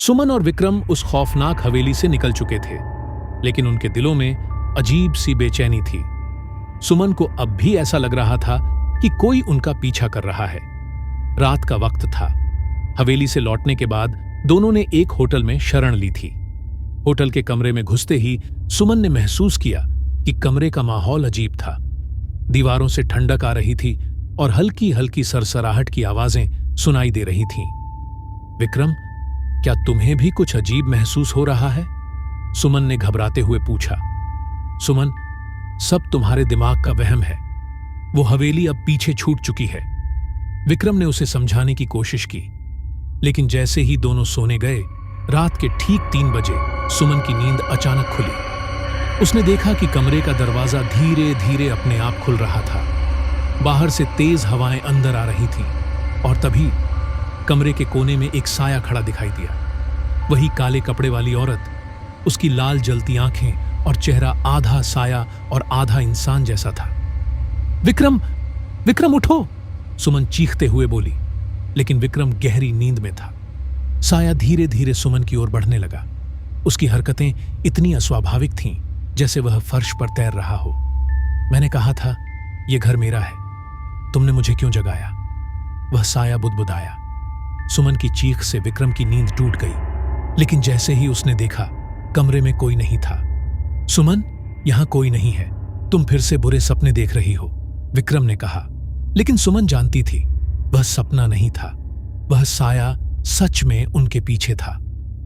सुमन और विक्रम उस खौफनाक हवेली से निकल चुके थे, लेकिन उनके दिलों में अजीब सी बेचैनी थी। सुमन को अब भी ऐसा लग रहा था कि कोई उनका पीछा कर रहा है। रात का वक्त था। हवेली से लौटने के बाद दोनों ने एक होटल में शरण ली थी। होटल के कमरे में घुसते ही सुमन ने महसूस किया कि कमरे का माहौल अजीब था। दीवारों से ठंडक आ रही थी और हल्की हल्की सरसराहट की आवाजें सुनाई दे रही थीं। विक्रम, क्या तुम्हें भी कुछ अजीब महसूस हो रहा है? सुमन ने घबराते हुए पूछा। सुमन, सब तुम्हारे दिमाग का वहम है। वो हवेली अब पीछे छूट चुकी है। विक्रम ने उसे समझाने की कोशिश की, लेकिन जैसे ही दोनों सोने गए, रात के ठीक 3 बजे सुमन की नींद अचानक खुली। उसने देखा कि कमरे का दरवाजा धीरे धीरे अपने आप खुल रहा था। बाहर से तेज हवाएं अंदर आ रही थीं और तभी कमरे के कोने में एक साया खड़ा दिखाई दिया। वही काले कपड़े वाली औरत, उसकी लाल जलती आंखें और चेहरा आधा साया और आधा इंसान जैसा था। विक्रम, विक्रम उठो! सुमन चीखते हुए बोली, लेकिन विक्रम गहरी नींद में था। साया धीरे धीरे सुमन की ओर बढ़ने लगा। उसकी हरकतें इतनी अस्वाभाविक थीं जैसे वह फर्श पर तैर रहा हो। मैंने कहा था, यह घर मेरा है, तुमने मुझे क्यों जगाया? वह साया बुदबुदाया। सुमन की चीख से विक्रम की नींद टूट गई, लेकिन जैसे ही उसने देखा, कमरे में कोई नहीं था। सुमन, यहां कोई नहीं है, तुम फिर से बुरे सपने देख रही हो, विक्रम ने कहा। लेकिन सुमन जानती थी, वह सपना नहीं था, वह साया सच में उनके पीछे था।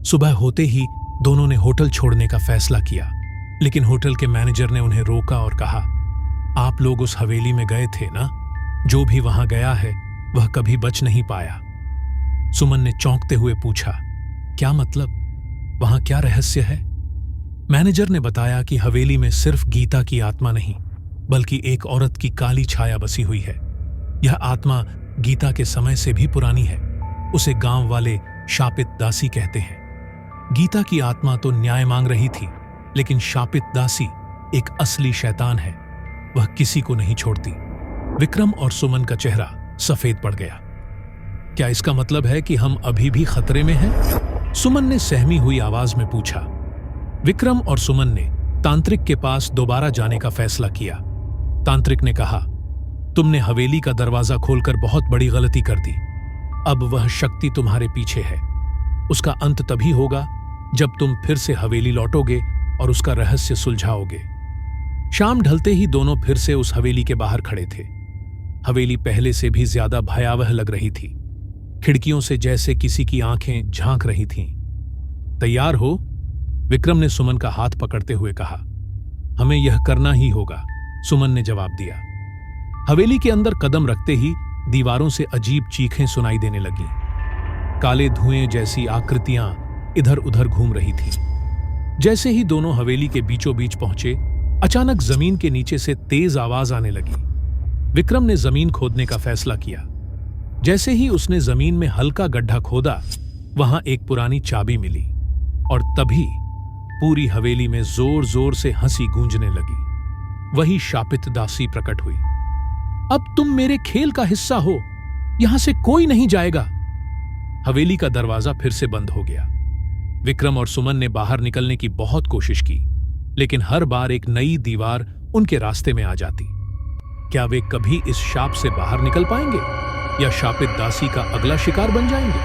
सुबह होते ही दोनों ने होटल छोड़ने का फैसला किया, लेकिन होटल के मैनेजर ने उन्हें रोका और कहा, आप लोग उस हवेली में गए थे ना? जो भी वहां गया है वह कभी बच नहीं पाया। सुमन ने चौंकते हुए पूछा, क्या मतलब? वहां क्या रहस्य है? मैनेजर ने बताया कि हवेली में सिर्फ गीता की आत्मा नहीं, बल्कि एक औरत की काली छाया बसी हुई है। यह आत्मा गीता के समय से भी पुरानी है। उसे गांव वाले शापित दासी कहते हैं। गीता की आत्मा तो न्याय मांग रही थी, लेकिन शापित दासी एक असली शैतान है। वह किसी को नहीं छोड़ती। विक्रम और सुमन का चेहरा सफेद पड़ गया। क्या इसका मतलब है कि हम अभी भी खतरे में हैं? सुमन ने सहमी हुई आवाज में पूछा। विक्रम और सुमन ने तांत्रिक के पास दोबारा जाने का फैसला किया। तांत्रिक ने कहा, तुमने हवेली का दरवाजा खोलकर बहुत बड़ी गलती कर दी। अब वह शक्ति तुम्हारे पीछे है। उसका अंत तभी होगा जब तुम फिर से हवेली लौटोगे और उसका रहस्य सुलझाओगे। शाम ढलते ही दोनों फिर से उस हवेली के बाहर खड़े थे। हवेली पहले से भी ज्यादा भयावह लग रही थी। खिड़कियों से जैसे किसी की आंखें झांक रही थीं। तैयार हो? विक्रम ने सुमन का हाथ पकड़ते हुए कहा। हमें यह करना ही होगा, सुमन ने जवाब दिया। हवेली के अंदर कदम रखते ही दीवारों से अजीब चीखें सुनाई देने लगीं। काले धुएं जैसी आकृतियां इधर उधर घूम रही थीं। जैसे ही दोनों हवेली के बीचों बीच पहुंचे, अचानक जमीन के नीचे से तेज आवाज आने लगी। विक्रम ने जमीन खोदने का फैसला किया। जैसे ही उसने जमीन में हल्का गड्ढा खोदा, वहां एक पुरानी चाबी मिली और तभी पूरी हवेली में जोर जोर से हंसी गूंजने लगी। वही शापित दासी प्रकट हुई। अब तुम मेरे खेल का हिस्सा हो, यहां से कोई नहीं जाएगा। हवेली का दरवाजा फिर से बंद हो गया। विक्रम और सुमन ने बाहर निकलने की बहुत कोशिश की, लेकिन हर बार एक नई दीवार उनके रास्ते में आ जाती। क्या वे कभी इस शाप से बाहर निकल पाएंगे या शापित दासी का अगला शिकार बन जाएंगे?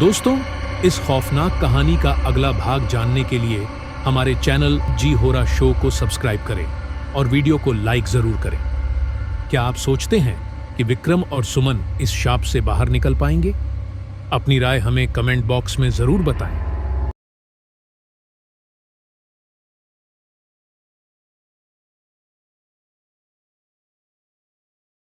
दोस्तों, इस खौफनाक कहानी का अगला भाग जानने के लिए हमारे चैनल जी होरा शो को सब्सक्राइब करें और वीडियो को लाइक जरूर करें। क्या आप सोचते हैं कि विक्रम और सुमन इस शाप से बाहर निकल पाएंगे? अपनी राय हमें कमेंट बॉक्स में जरूर बताएं।